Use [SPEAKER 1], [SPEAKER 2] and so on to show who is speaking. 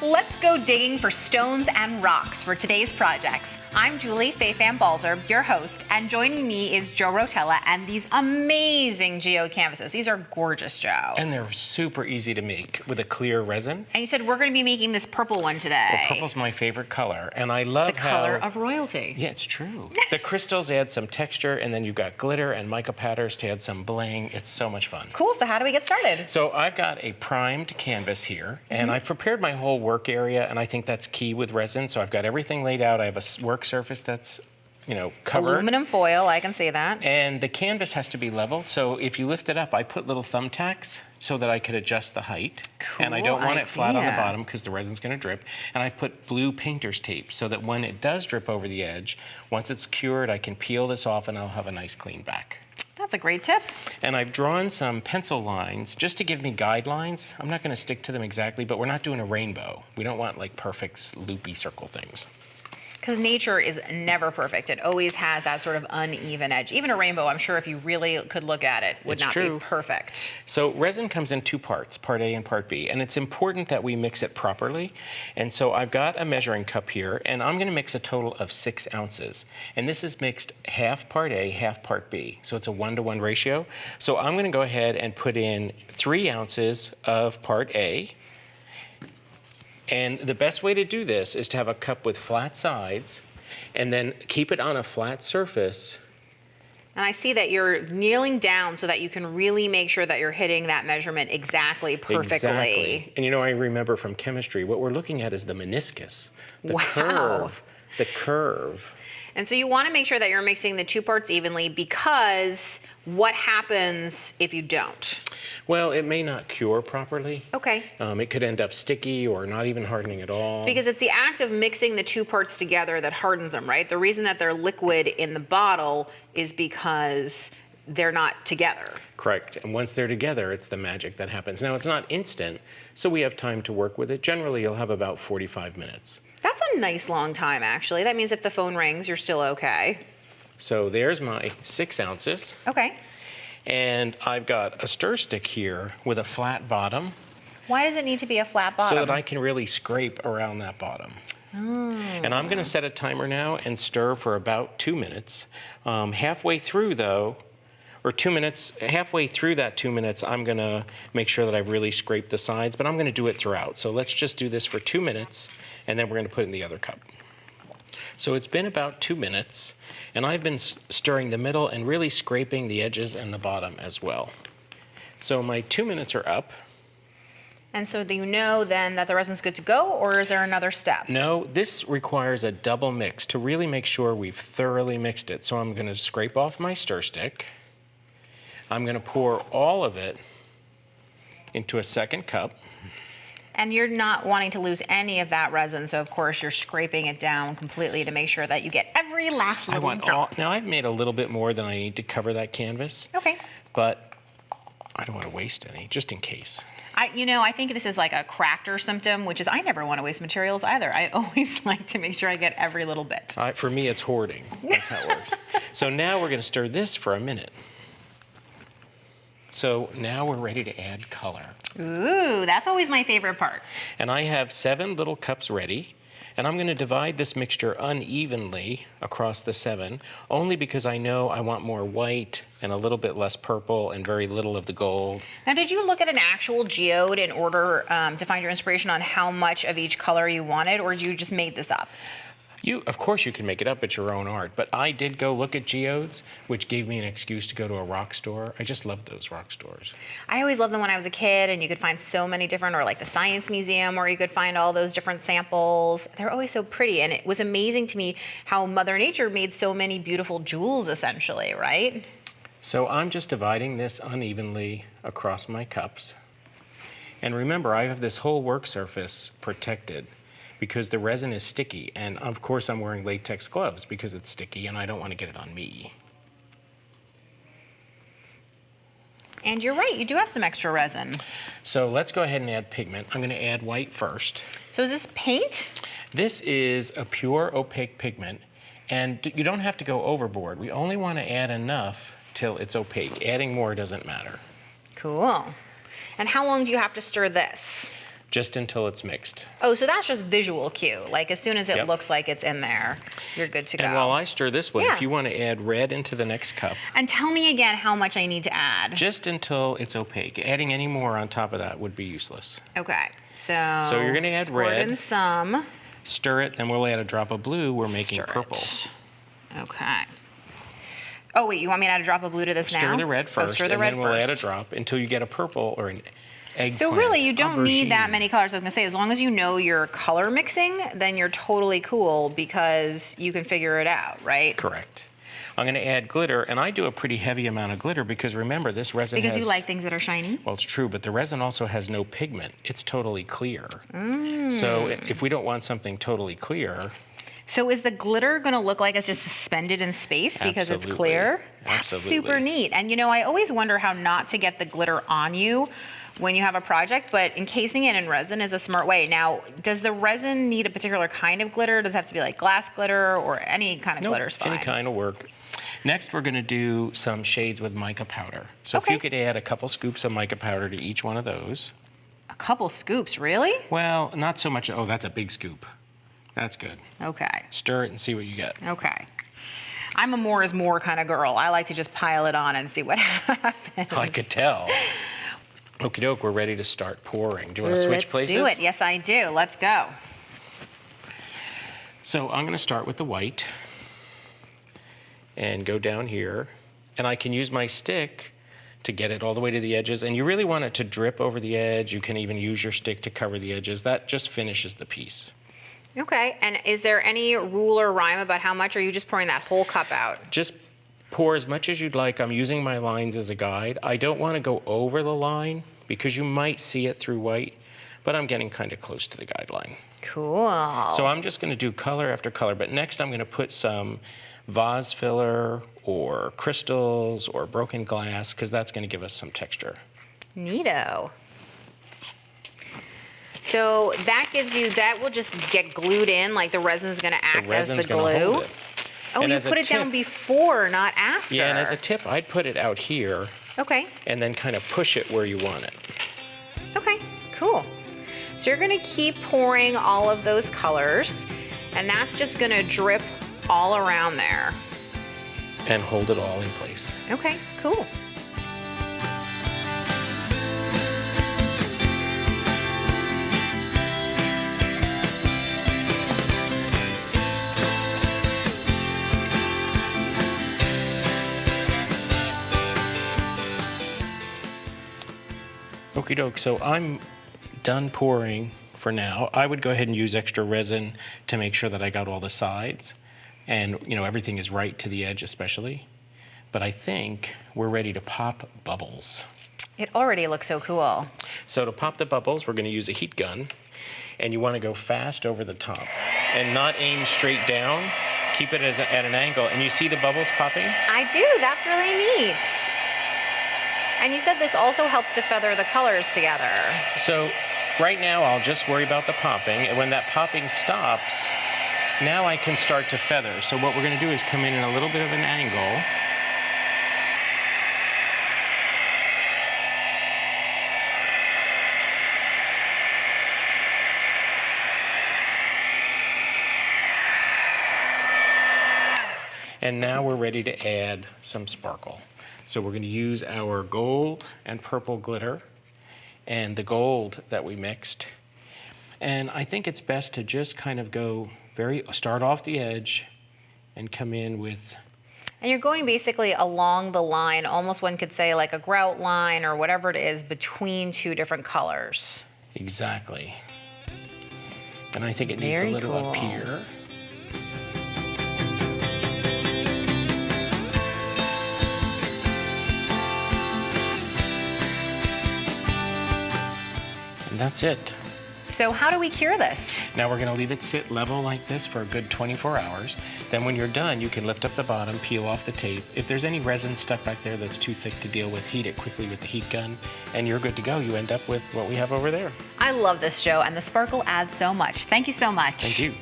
[SPEAKER 1] Let's go digging for stones and rocks for today's projects. I'm Julie Fei Fan Balzer, your host, and joining me is Joe Rotella and these amazing geode canvases. These are gorgeous, Joe.
[SPEAKER 2] And they're super easy to make with a clear resin.
[SPEAKER 1] And you said we're going to be making this purple one today.
[SPEAKER 2] Well, purple's my favorite color, and I love
[SPEAKER 1] the color of royalty.
[SPEAKER 2] Yeah, it's true. The crystals add some texture, and then you've got glitter and mica patterns to add some bling. It's so much fun.
[SPEAKER 1] Cool, so how do we get started?
[SPEAKER 2] So I've got a primed canvas here, and I've prepared my whole work area, and I think that's key with resin. So I've got everything laid out. I have a work surface that's, covered.
[SPEAKER 1] Aluminum foil, I can see that.
[SPEAKER 2] And the canvas has to be leveled, so if you lift it up, I put little thumbtacks so that I could adjust the height.
[SPEAKER 1] Cool
[SPEAKER 2] and I don't want it flat on the
[SPEAKER 1] idea.
[SPEAKER 2] bottom because the resin's gonna drip. And I've put blue painter's tape so that when it does drip over the edge, once it's cured, I can peel this off and I'll have a nice clean back.
[SPEAKER 1] That's a great tip.
[SPEAKER 2] And I've drawn some pencil lines just to give me guidelines. I'm not gonna stick to them exactly, but we're not doing a rainbow. We don't want like perfect loopy circle things.
[SPEAKER 1] Because nature is never perfect. It always has that sort of uneven edge. Even a rainbow, I'm sure if you really could look at it, would not be perfect.
[SPEAKER 2] So resin comes in two parts, part A and part B, and it's important that we mix it properly. And so I've got a measuring cup here, and I'm gonna mix a total of 6 ounces. And this is mixed half part A, half part B. So it's a 1-to-1 ratio. So I'm gonna go ahead and put in 3 ounces of part A. And the best way to do this is to have a cup with flat sides and then keep it on a flat surface.
[SPEAKER 1] And I see that you're kneeling down so that you can really make sure that you're hitting that measurement exactly perfectly.
[SPEAKER 2] Exactly. And I remember from chemistry, what we're looking at is the meniscus, the curve.
[SPEAKER 1] And so you want to make sure that you're mixing the 2 parts evenly, because what happens if you don't?
[SPEAKER 2] Well, it may not cure properly.
[SPEAKER 1] Okay.
[SPEAKER 2] It could end up sticky or not even hardening at all.
[SPEAKER 1] Because it's the act of mixing the 2 parts together that hardens them, right? The reason that they're liquid in the bottle is because they're not together.
[SPEAKER 2] Correct. And once they're together, it's the magic that happens. Now, it's not instant, so we have time to work with it. Generally, you'll have about 45 minutes.
[SPEAKER 1] That's a nice long time, actually. That means if the phone rings, you're still okay.
[SPEAKER 2] So there's my 6 ounces.
[SPEAKER 1] Okay.
[SPEAKER 2] And I've got a stir stick here with a flat bottom.
[SPEAKER 1] Why does it need to be a flat bottom?
[SPEAKER 2] So that I can really scrape around that bottom.
[SPEAKER 1] Oh.
[SPEAKER 2] And I'm gonna set a timer now and stir for about 2 minutes. Halfway through though, or 2 minutes, halfway through that 2 minutes, I'm gonna make sure that I've really scraped the sides, but I'm gonna do it throughout. So let's just do this for 2 minutes, and then we're gonna put it in the other cup. So it's been about 2 minutes, and I've been stirring the middle and really scraping the edges and the bottom as well. So my 2 minutes are up.
[SPEAKER 1] And so do you know then that the resin's good to go, or is there another step?
[SPEAKER 2] No, this requires a double mix to really make sure we've thoroughly mixed it. So I'm gonna scrape off my stir stick. I'm gonna pour all of it into a second cup.
[SPEAKER 1] And you're not wanting to lose any of that resin, so of course you're scraping it down completely to make sure that you get every last little drop.
[SPEAKER 2] Now I've made a little bit more than I need to cover that canvas.
[SPEAKER 1] Okay.
[SPEAKER 2] But I don't want to waste any, just in case.
[SPEAKER 1] I think this is like a crafter symptom, which is I never want to waste materials either. I always like to make sure I get every little bit.
[SPEAKER 2] For me, it's hoarding. That's how it works. So now we're going to stir this for a minute. So now we're ready to add color.
[SPEAKER 1] Ooh, that's always my favorite part.
[SPEAKER 2] And I have 7 little cups ready, and I'm gonna divide this mixture unevenly across the 7, only because I know I want more white and a little bit less purple and very little of the gold.
[SPEAKER 1] Now, did you look at an actual geode in order to find your inspiration on how much of each color you wanted, or did you just make this up?
[SPEAKER 2] Of course you can make it up, it's your own art, but I did go look at geodes, which gave me an excuse to go to a rock store. I just love those rock stores.
[SPEAKER 1] I always loved them when I was a kid, and you could find so many different, or like the Science Museum where you could find all those different samples. They're always so pretty, and it was amazing to me how Mother Nature made so many beautiful jewels, essentially, right?
[SPEAKER 2] So I'm just dividing this unevenly across my cups. And remember, I have this whole work surface protected because the resin is sticky, and of course I'm wearing latex gloves because it's sticky and I don't want to get it on me.
[SPEAKER 1] And you're right, you do have some extra resin.
[SPEAKER 2] So let's go ahead and add pigment. I'm going to add white first.
[SPEAKER 1] So is this paint?
[SPEAKER 2] This is a pure opaque pigment, and you don't have to go overboard. We only want to add enough till it's opaque. Adding more doesn't matter.
[SPEAKER 1] Cool. And how long do you have to stir this?
[SPEAKER 2] just until it's mixed.
[SPEAKER 1] Oh, so that's just visual cue. Like as soon as it
[SPEAKER 2] Yep.
[SPEAKER 1] looks like it's in there, you're good to go.
[SPEAKER 2] And while I stir this one,
[SPEAKER 1] Yeah.
[SPEAKER 2] if you want to add red into the next cup,
[SPEAKER 1] And tell me again how much I need to add.
[SPEAKER 2] just until it's opaque. Adding any more on top of that would be useless.
[SPEAKER 1] Okay, so
[SPEAKER 2] you're gonna add
[SPEAKER 1] squirt
[SPEAKER 2] red.
[SPEAKER 1] in some.
[SPEAKER 2] Stir it, and we'll add a drop of blue. We're making
[SPEAKER 1] Stir
[SPEAKER 2] purple.
[SPEAKER 1] it. Okay. Oh wait, you want me to add a drop of blue to this now?
[SPEAKER 2] Stir the red
[SPEAKER 1] Oh,
[SPEAKER 2] first,
[SPEAKER 1] stir the
[SPEAKER 2] and
[SPEAKER 1] red
[SPEAKER 2] then we'll add a
[SPEAKER 1] first.
[SPEAKER 2] drop until you get a purple or an eggplant.
[SPEAKER 1] So really, you don't need that
[SPEAKER 2] aubergine.
[SPEAKER 1] many colors. I was gonna say, as long as you know your color mixing, then you're totally cool because you can figure it out, right?
[SPEAKER 2] Correct. I'm going to add glitter, and I do a pretty heavy amount of glitter because remember, this resin
[SPEAKER 1] Because
[SPEAKER 2] has...
[SPEAKER 1] you like things that are shiny?
[SPEAKER 2] Well, it's true, but the resin also has no pigment. It's totally clear.
[SPEAKER 1] Mm.
[SPEAKER 2] So if we don't want something totally clear...
[SPEAKER 1] So is the glitter gonna look like it's just suspended in space because it's
[SPEAKER 2] Absolutely.
[SPEAKER 1] clear? That's
[SPEAKER 2] Absolutely.
[SPEAKER 1] super neat. And you know, I always wonder how not to get the glitter on you when you have a project, but encasing it in resin is a smart way. Now, does the resin need a particular kind of glitter? Does it have to be like glass glitter or any kind of
[SPEAKER 2] Nope,
[SPEAKER 1] glitter's fine?
[SPEAKER 2] any kind will work. Next, we're going to do some shades with mica powder. So if
[SPEAKER 1] Okay.
[SPEAKER 2] you could add a couple scoops of mica powder to each one of those.
[SPEAKER 1] A couple scoops, really?
[SPEAKER 2] Well, not so much. Oh, that's a big scoop. That's good.
[SPEAKER 1] Okay,
[SPEAKER 2] Stir it and see what you get.
[SPEAKER 1] okay. I'm a more is more kind of girl. I like to just pile it on and see what happens.
[SPEAKER 2] I could tell. Okie doke, we're ready to start pouring. Do you want to switch places?
[SPEAKER 1] Let's do it. Yes, I do. Let's go.
[SPEAKER 2] So I'm going to start with the white and go down here. And I can use my stick to get it all the way to the edges. And you really want it to drip over the edge. You can even use your stick to cover the edges. That just finishes the piece.
[SPEAKER 1] Okay, and is there any rule or rhyme about how much, or are you just pouring that whole cup out?
[SPEAKER 2] Just pour as much as you'd like. I'm using my lines as a guide. I don't want to go over the line because you might see it through white, but I'm getting kind of close to the guideline.
[SPEAKER 1] Cool.
[SPEAKER 2] So I'm just going to do color after color, but next I'm going to put some vase filler or crystals or broken glass because that's going to give us some texture.
[SPEAKER 1] Neato. So that gives you, that will just get glued in, like the resin's gonna act as the
[SPEAKER 2] resin's gonna
[SPEAKER 1] glue.
[SPEAKER 2] hold it.
[SPEAKER 1] Oh,
[SPEAKER 2] And
[SPEAKER 1] you
[SPEAKER 2] as a
[SPEAKER 1] put it down
[SPEAKER 2] tip-
[SPEAKER 1] before, not after.
[SPEAKER 2] Yeah, and as a tip, I'd put it out here
[SPEAKER 1] Okay,
[SPEAKER 2] and then kind of push it where you want it.
[SPEAKER 1] okay, cool. So you're gonna keep pouring all of those colors, and that's just gonna drip all around there.
[SPEAKER 2] And hold it all in place.
[SPEAKER 1] Okay, cool.
[SPEAKER 2] Okie doke, so I'm done pouring for now. I would go ahead and use extra resin to make sure that I got all the sides and everything is right to the edge especially. But I think we're ready to pop bubbles.
[SPEAKER 1] It already looks so cool.
[SPEAKER 2] So to pop the bubbles, we're going to use a heat gun, and you want to go fast over the top and not aim straight down. Keep it at an angle, and you see the bubbles popping?
[SPEAKER 1] I do, that's really neat. And you said this also helps to feather the colors together.
[SPEAKER 2] So right now, I'll just worry about the popping, and when that popping stops, now I can start to feather. So what we're going to do is come in a little bit of an angle. And now we're ready to add some sparkle. So we're going to use our gold and purple glitter and the gold that we mixed. And I think it's best to just kind of start off the edge and come in with...
[SPEAKER 1] And you're going basically along the line, almost one could say like a grout line or whatever it is between two different colors.
[SPEAKER 2] Exactly. And I think it needs
[SPEAKER 1] Very
[SPEAKER 2] a little up
[SPEAKER 1] cool.
[SPEAKER 2] here. And that's it.
[SPEAKER 1] So how do we cure this?
[SPEAKER 2] Now we're going to leave it sit level like this for a good 24 hours. Then when you're done, you can lift up the bottom, peel off the tape. If there's any resin stuck back there that's too thick to deal with, heat it quickly with the heat gun, and you're good to go. You end up with what we have over there.
[SPEAKER 1] I love this, Joe, and the sparkle adds so much. Thank you so much.
[SPEAKER 2] Thank you.